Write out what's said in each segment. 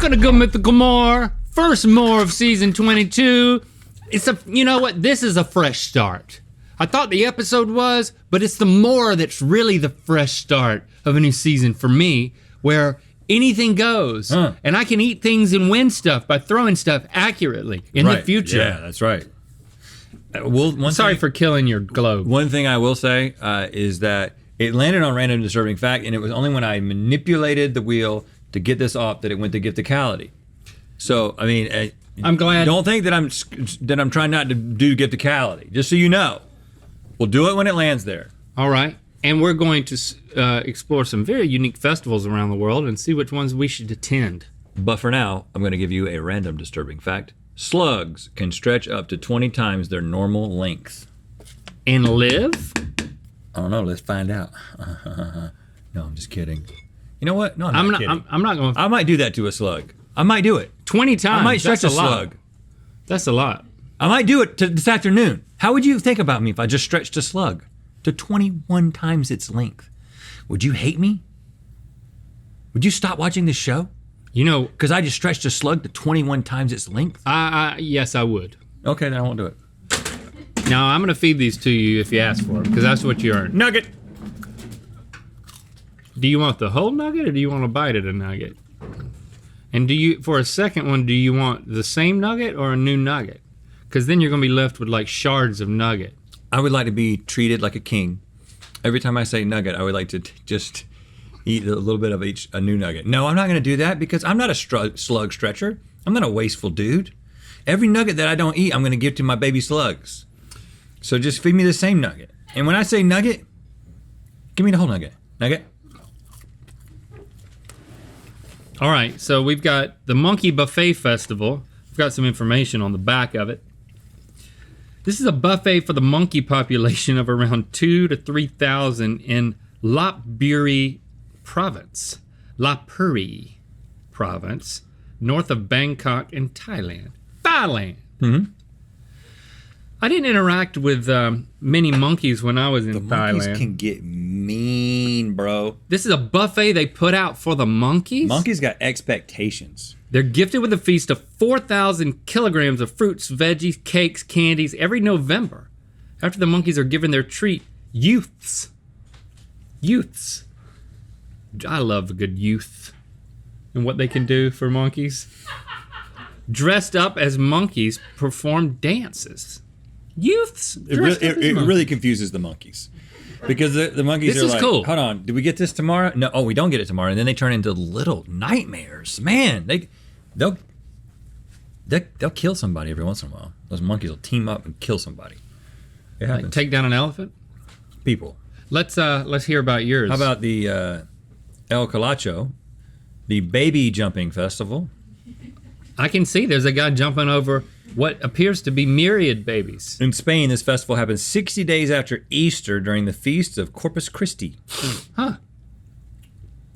Welcome to Good Mythical More, first more of season 22. You know what? This is a fresh start. I thought the episode was, but it's the more that's really the fresh start of a new season for me, where anything goes, and I can eat things and win stuff by throwing stuff accurately in the future. Yeah, that's right. Sorry for killing your globe. One thing I will say is that it landed on random disturbing fact, and it was only when I manipulated the wheel to get this off that it went to gifticality. So, I mean, I'm glad. Don't think that I'm trying not to do gifticality. Just so you know, we'll do it when it lands there. All right, and we're going to explore some very unique festivals around the world and see which ones we should attend. But for now, I'm going to give you a random disturbing fact. Slugs can stretch up to 20 times their normal length. And live? I don't know. Let's find out. No, I'm just kidding. You know what? No, I'm not kidding. I'm not going. I might do that to a slug. I might do it. 20 times. I might stretch a slug. That's a lot. I might do it this afternoon. How would you think about me if I just stretched a slug to 21 times its length? Would you hate me? Would you stop watching this show? You know, because I just stretched a slug to 21 times its length? Yes, I would. Okay, then I won't do it. Now, I'm going to feed these to you if you ask for them, because that's what you earn. Nugget! Do you want the whole nugget, or do you want to bite of the nugget? And for a second one, do you want the same nugget or a new nugget? Because then you're going to be left with like shards of nugget. I would like to be treated like a king. Every time I say nugget, I would like to just eat a little bit of a new nugget. No, I'm not going to do that because I'm not a slug stretcher. I'm not a wasteful dude. Every nugget that I don't eat, I'm going to give to my baby slugs. So just feed me the same nugget. And when I say nugget, give me the whole nugget. Nugget. All right, so we've got the Monkey Buffet Festival. We've got some information on the back of it. This is a buffet for the monkey population of around 2,000 to 3,000 in Lopburi Province, north of Bangkok in Thailand. Mm-hmm. I didn't interact with many monkeys when I was in Thailand. Monkeys can get mean, bro. This is a buffet they put out for the monkeys? Monkeys got expectations. They're gifted with a feast of 4,000 kilograms of fruits, veggies, cakes, candies every November. After the monkeys are given their treat, youths. I love a good youth and what they can do for monkeys. Dressed up as monkeys, perform dances. Youths. It really confuses the monkeys. Because the monkeys are like, cool. Hold on, do we get this tomorrow? No, we don't get it tomorrow. And then they turn into little nightmares. Man, they'll kill somebody every once in a while. Those monkeys will team up and kill somebody. It happens. Like take down an elephant? People. Let's hear about yours. How about the El Calacho, the baby jumping festival? I can see there's a guy jumping over what appears to be myriad babies. In Spain, this festival happens 60 days after Easter during the feast of Corpus Christi. Huh.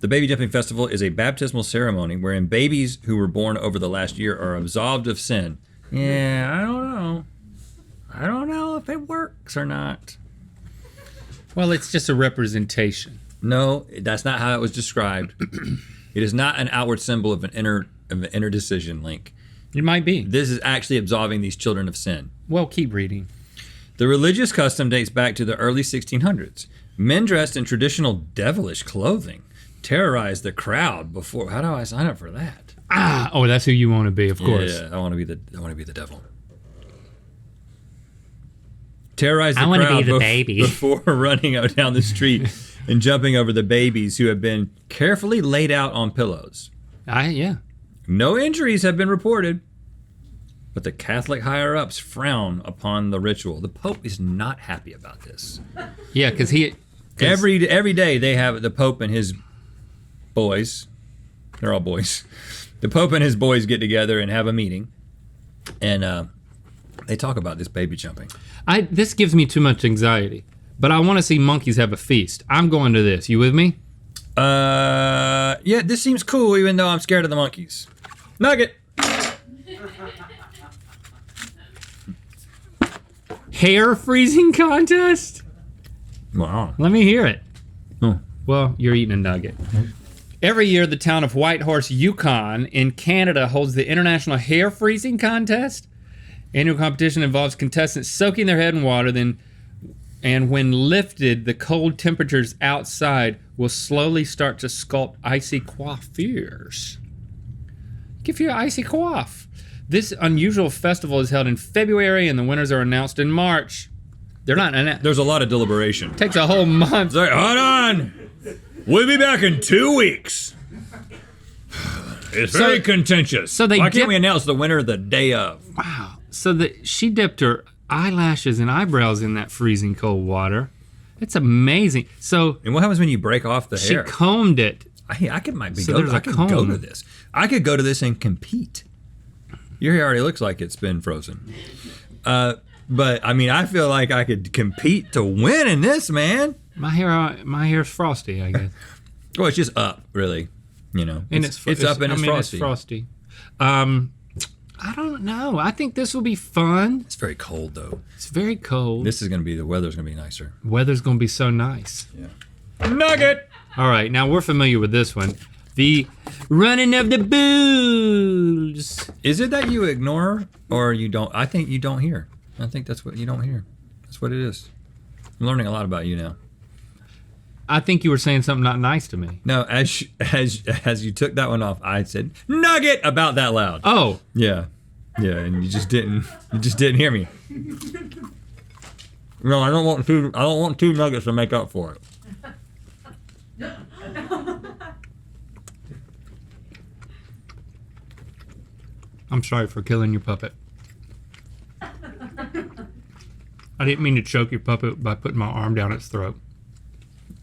The baby jumping festival is a baptismal ceremony wherein babies who were born over the last year are absolved of sin. Yeah, I don't know. I don't know if it works or not. Well, it's just a representation. No, that's not how it was described. It is not an outward symbol of an inner decision, Link. It might be. This is actually absolving these children of sin. Well, keep reading. The religious custom dates back to the early 1600s. Men dressed in traditional devilish clothing terrorized the crowd before. How do I sign up for that? Oh, that's who you want to be, of course. Yeah, I want to be the devil. Terrorize the crowd before running down the street and jumping over the babies who have been carefully laid out on pillows. Yeah. No injuries have been reported, but the Catholic higher-ups frown upon the ritual. The Pope is not happy about this. Yeah, because every day they have the Pope and his boys. They're all boys. The Pope and his boys get together and have a meeting, and they talk about this baby jumping. This gives me too much anxiety, but I want to see monkeys have a feast. I'm going to this. You with me? Yeah, this seems cool, even though I'm scared of the monkeys. Nugget. Hair freezing contest? Wow. Let me hear it. Oh. Well, you're eating a nugget. Every year, the town of Whitehorse, Yukon, in Canada, holds the International Hair Freezing Contest. Annual competition involves contestants soaking their head in water, and when lifted, the cold temperatures outside will slowly start to sculpt icy coiffures. Give you an icy coif. This unusual festival is held in February, and the winners are announced in March. They're not announced. There's a lot of deliberation. Takes a whole month. It's like, hold on. We'll be back in 2 weeks. It's very contentious. Why can't we announce the winner the day of? Wow. So she dipped her eyelashes and eyebrows in that freezing cold water. It's amazing. So. And what happens when you break off the hair? She combed it. I could go to this. I could go to this and compete. Your hair already looks like it's been frozen. But I mean, I feel like I could compete to win in this, man. My hair's frosty, I guess. Well, it's just up, really. You know, and it's up and it's frosty. It's frosty. I don't know. I think this will be fun. It's very cold, though. It's very cold. The weather's gonna be nicer. Weather's gonna be so nice. Yeah. Nugget. All right, now we're familiar with this one. The running of the bulls. Is it that you ignore or you don't? I think you don't hear. I think that's what you don't hear. That's what it is. I'm learning a lot about you now. I think you were saying something not nice to me. No, as you took that one off, I said nugget about that loud. Oh. Yeah, and you just didn't hear me. No, I don't want two nuggets to make up for it. I'm sorry for killing your puppet. I didn't mean to choke your puppet by putting my arm down its throat.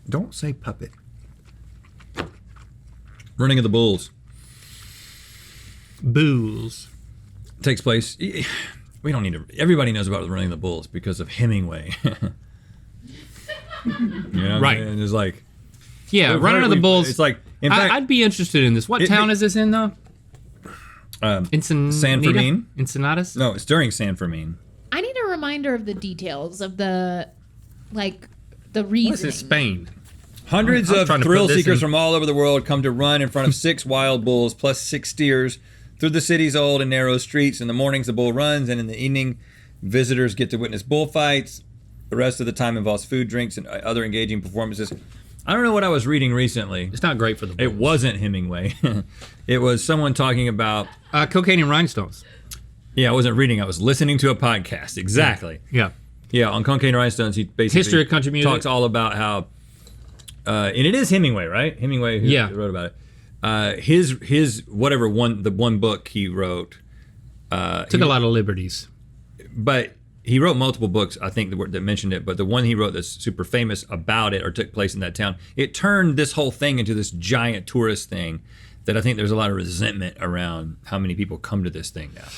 Don't say puppet. Running of the Bulls. Bulls. Takes place. We don't need to. Everybody knows about the Running of the Bulls because of Hemingway. You know, right? And it's like, yeah, Running of the Bulls. It's like, in fact, I'd be interested in this. What town is this in, though? San Fermin. Ensenadas? No, it's during San Fermin. I need a reminder of the details of the reasoning. What's in Spain? Hundreds of thrill seekers from all over the world come to run in front of 6 wild bulls plus 6 steers through the city's old and narrow streets. In the mornings, the bull runs, and in the evening, visitors get to witness bullfights. The rest of the time involves food, drinks, and other engaging performances. I don't know what I was reading recently. It's not great for the bulls. It wasn't Hemingway. It was someone talking about... Cocaine and Rhinestones. Yeah, I wasn't reading. I was listening to a podcast. Exactly. Yeah. Yeah, on Cocaine and Rhinestones, he basically... History of country music. Talks all about how... and it is Hemingway, right? Hemingway who wrote about it. His whatever the one book he wrote... Took a lot of liberties. But... He wrote multiple books, I think, that mentioned it, but the one he wrote that's super famous about it or took place in that town, it turned this whole thing into this giant tourist thing that I think there's a lot of resentment around how many people come to this thing now.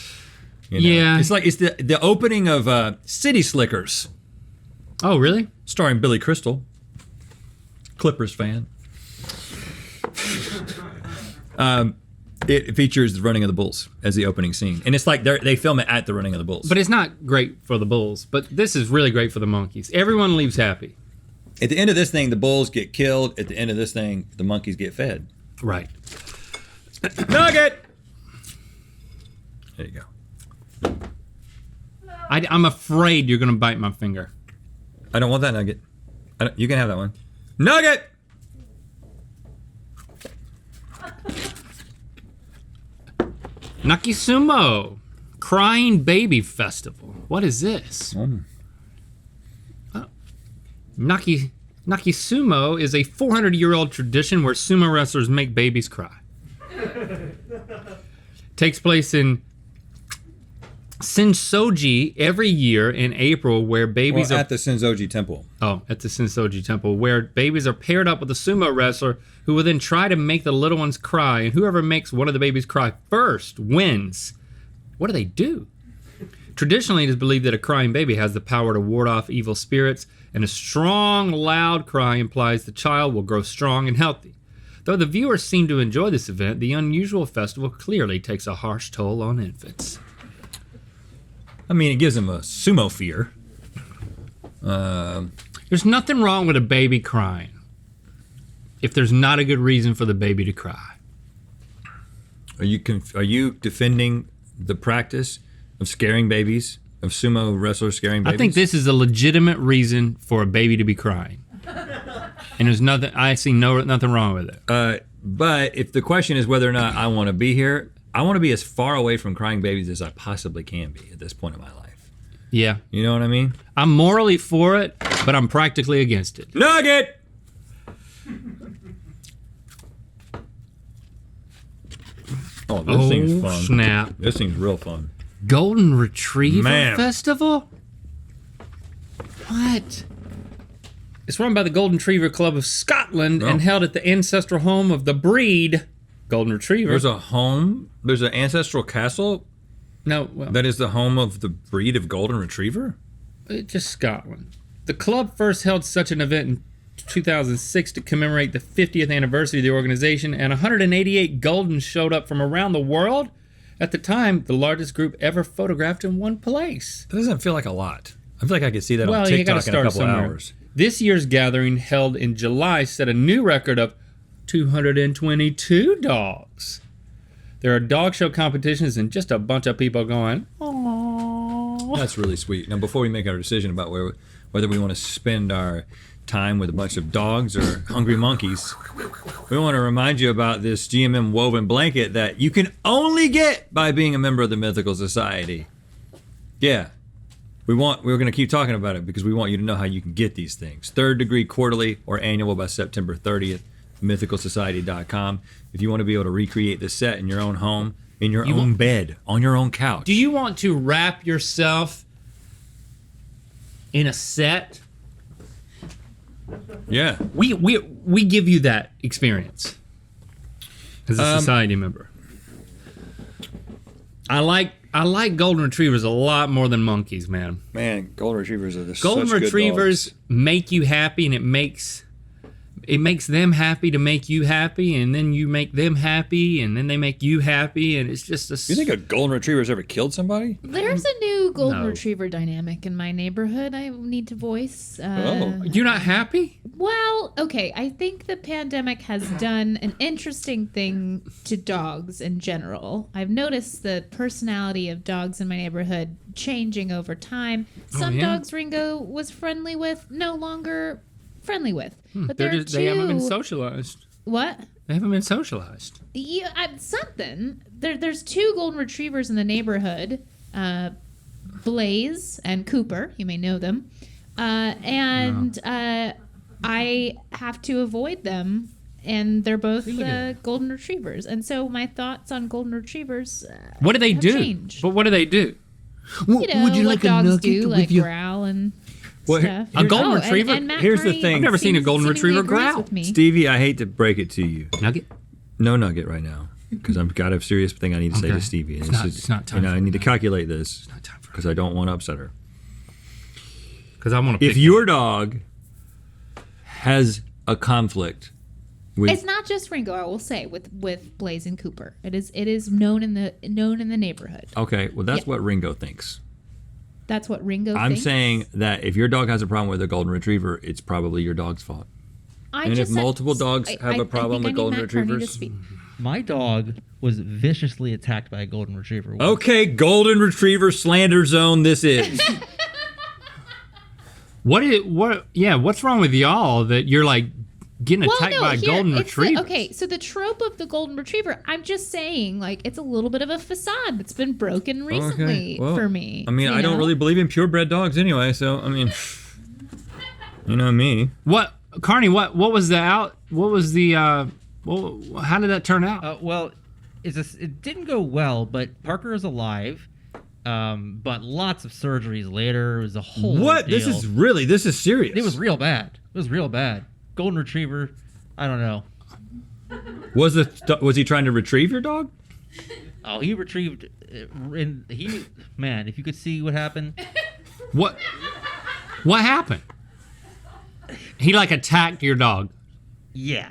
You know? Yeah. It's like, it's the opening of City Slickers. Oh, really? Starring Billy Crystal. Clippers fan. It features the Running of the Bulls as the opening scene. And it's like they film it at the Running of the Bulls. But it's not great for the bulls. But this is really great for the monkeys. Everyone leaves happy. At the end of this thing, the bulls get killed. At the end of this thing, the monkeys get fed. Right. Nugget! There you go. I'm afraid you're going to bite my finger. I don't want that nugget. You can have that one. Nugget! Nakisumo, Crying Baby Festival. What is this? Nakisumo is a 400-year-old tradition where sumo wrestlers make babies cry. Takes place in Sensoji every year in April, where babies are at the Sensoji Temple. Oh, at the Sensoji Temple, where babies are paired up with a sumo wrestler who will then try to make the little ones cry, and whoever makes one of the babies cry first wins. What do? Traditionally, it is believed that a crying baby has the power to ward off evil spirits, and a strong, loud cry implies the child will grow strong and healthy. Though the viewers seem to enjoy this event, the unusual festival clearly takes a harsh toll on infants. I mean, it gives them a sumo fear. There's nothing wrong with a baby crying. if there's not a good reason for the baby to cry. Are you defending the practice of scaring babies, of sumo wrestlers scaring babies? I think this is a legitimate reason for a baby to be crying. And there's nothing, I see nothing wrong with it. But if the question is whether or not I want to be here, I want to be as far away from crying babies as I possibly can be at this point in my life. Yeah. You know what I mean? I'm morally for it, but I'm practically against it. Nugget! Oh, this thing's fun. Snap. This thing's real fun. Golden Retriever Man. Festival? What? It's run by the Golden Retriever Club of Scotland and held at the ancestral home of the breed, Golden Retriever. There's an ancestral castle No, well, that is the home of the breed of Golden Retriever? just Scotland. The club first held such an event in 2006 to commemorate the 50th anniversary of the organization, and 188 Goldens showed up from around the world. At the time, the largest group ever photographed in one place. That doesn't feel like a lot. I feel like I could see that on You gotta TikTok in a start couple somewhere. hours. This year's gathering, held in July, set a new record of 222 dogs. There are dog show competitions and just a bunch of people going, "Aww." That's really sweet. Now, before we make our decision about whether we want to spend our time with a bunch of dogs or hungry monkeys, we want to remind you about this GMM woven blanket that you can only get by being a member of the Mythical Society. Yeah. We're going to keep talking about it because we want you to know how you can get these things. 3rd degree quarterly or annual by September 30th, mythicalsociety.com. If you want to be able to recreate the set in your own home, in your own bed, on your own couch. Do you want to wrap yourself in a set? Yeah. We give you that experience as a society member. I like golden retrievers a lot more than monkeys, man. Man, golden retrievers are Golden retrievers make you happy, and it makes them happy to make you happy, and then you make them happy, and then they make you happy, and it's just a. You think a golden retriever's ever killed somebody? There's a new golden No. retriever dynamic in my neighborhood I need to voice. You're not happy? Well, okay, I think the pandemic has done an interesting thing to dogs in general. I've noticed the personality of dogs in my neighborhood changing over time. Some yeah? dogs Ringo was friendly with, no longer friendly with. But there are two... They haven't been socialized. What? They haven't been socialized. Yeah, something. There's 2 golden retrievers in the neighborhood, Blaze and Cooper. You may know them, I have to avoid them, and they're both golden retrievers. And so my thoughts on golden retrievers. What do they have do? changed. But what do they do? You know, what dogs do, like growl and stuff. A golden retriever? And Matt Here's the Carney thing. I've never seen a golden seemingly retriever agrees growl. with me. Stevie, I hate to break it to you. Nugget? No nugget right now, because I've got a serious thing I need to say to Stevie. And It's not time. I need to calculate this Not time for because I don't want to upset her. Because I want to. If your dog has a conflict with, It's not just Ringo, I will say, with Blaze and Cooper. It is known in the neighborhood. okay, well that's Yeah. what Ringo thinks. That's what Ringo I'm thinks. saying that if your dog has a problem with a golden retriever, it's probably your dog's fault. I and just if said- multiple dogs have a problem I think with I need golden Matt Carney to retrievers? speak. My dog was viciously attacked by a golden retriever. once. Okay, golden retriever slander zone this is. What's wrong with y'all that you're like getting attacked by a golden it's the- retriever? okay, so the trope of the golden retriever, I'm just saying, like, it's a little bit of a facade that's been broken recently well, for me. I mean, you I don't know? really believe in purebred dogs anyway, so I mean, you know me. What, Carney? What was the out? What was the? How did that turn out? Well, it didn't go well, but Parker is alive. But lots of surgeries later. It was a whole What? deal. This is serious. It was real bad. It was real bad. Golden retriever. I don't know. Was he trying to retrieve your dog? Oh, he retrieved. Man, if you could see what happened. What happened? He like attacked your dog. Yeah,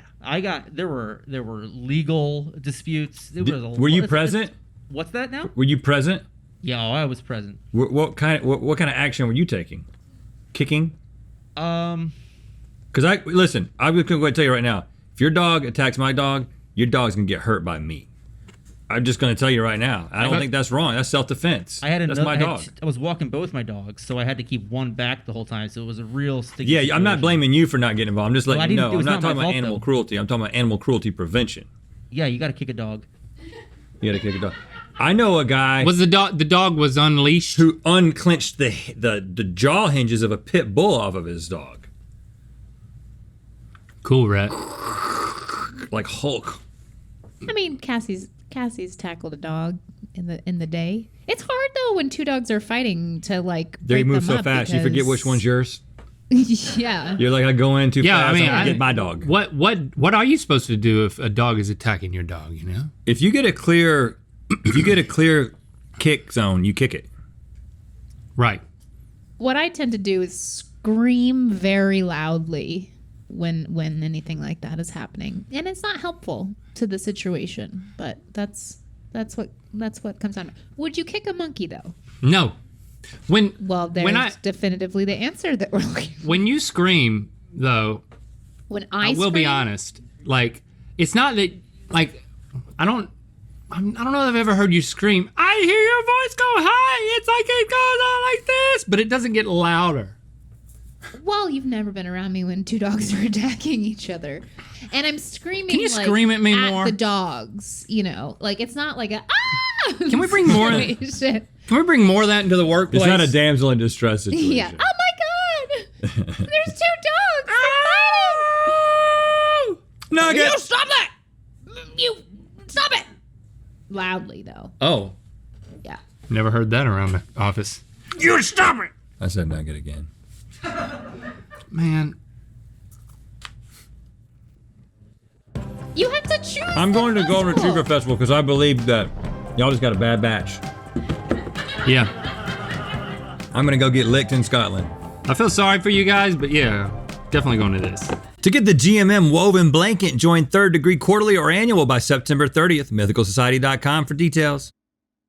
there were legal disputes. Were you present? What's that now? Were you present? Yeah, I was present. What kind of action were you taking? Kicking? Because I'm going to tell you right now, If your dog attacks my dog, your dog's gonna get hurt by me. I'm just gonna tell you right now. I don't think that's wrong. That's self-defense. That's my dog. I was walking both my dogs, so I had to keep one back the whole time. So it was a real sticky Yeah, situation. I'm not blaming you for not getting involved. I'm just letting you know. it I'm was not not my talking about fault, animal though. cruelty. I'm talking about animal cruelty prevention. Yeah, you got to kick a dog. You gotta kick a dog. I know a guy Was the dog was unleashed? who unclenched the jaw hinges of a pit bull off of his dog. Cool, Rhett. Like Hulk. I mean, Cassie's tackled a dog in the day. It's hard though when two dogs are fighting to like. They break move them so up fast, you forget which one's yours. Yeah. You're like, I go in too Yeah, fast, I mean, I'm gonna get my dog. What are you supposed to do if a dog is attacking your dog? You know. If you get a clear kick zone, you kick it. Right. What I tend to do is scream very loudly when anything like that is happening, and it's not helpful to the situation. But that's what comes on. Would you kick a monkey though? No. Well, there's definitively the answer that we're looking for. When you scream, though, When I will be honest. Like, it's not that, like, I don't know if I've ever heard you scream, I hear your voice go high. It's like it goes on like this, but it doesn't get louder. Well, you've never been around me when two dogs are attacking each other, and I'm screaming. Can you like, scream at me more? the dogs, you know, like it's not like a ah. Can we bring more? situation. Can we bring more of that into the workplace? It's not a damsel in distress situation. Yeah. Oh my God! There's two dogs. Oh! Nugget! You stop that! You stop it! Loudly though. Oh, Yeah. never heard that around the office. You stop it, I said nugget again. man. You have to choose. I'm going to the Golden festival. Retriever Festival because I believe that y'all just got a bad batch. Yeah, I'm gonna go get licked in Scotland. I feel sorry for you guys, but yeah, definitely going to this. To get the GMM woven blanket, join Third Degree quarterly or annual by September 30th. MythicalSociety.com for details.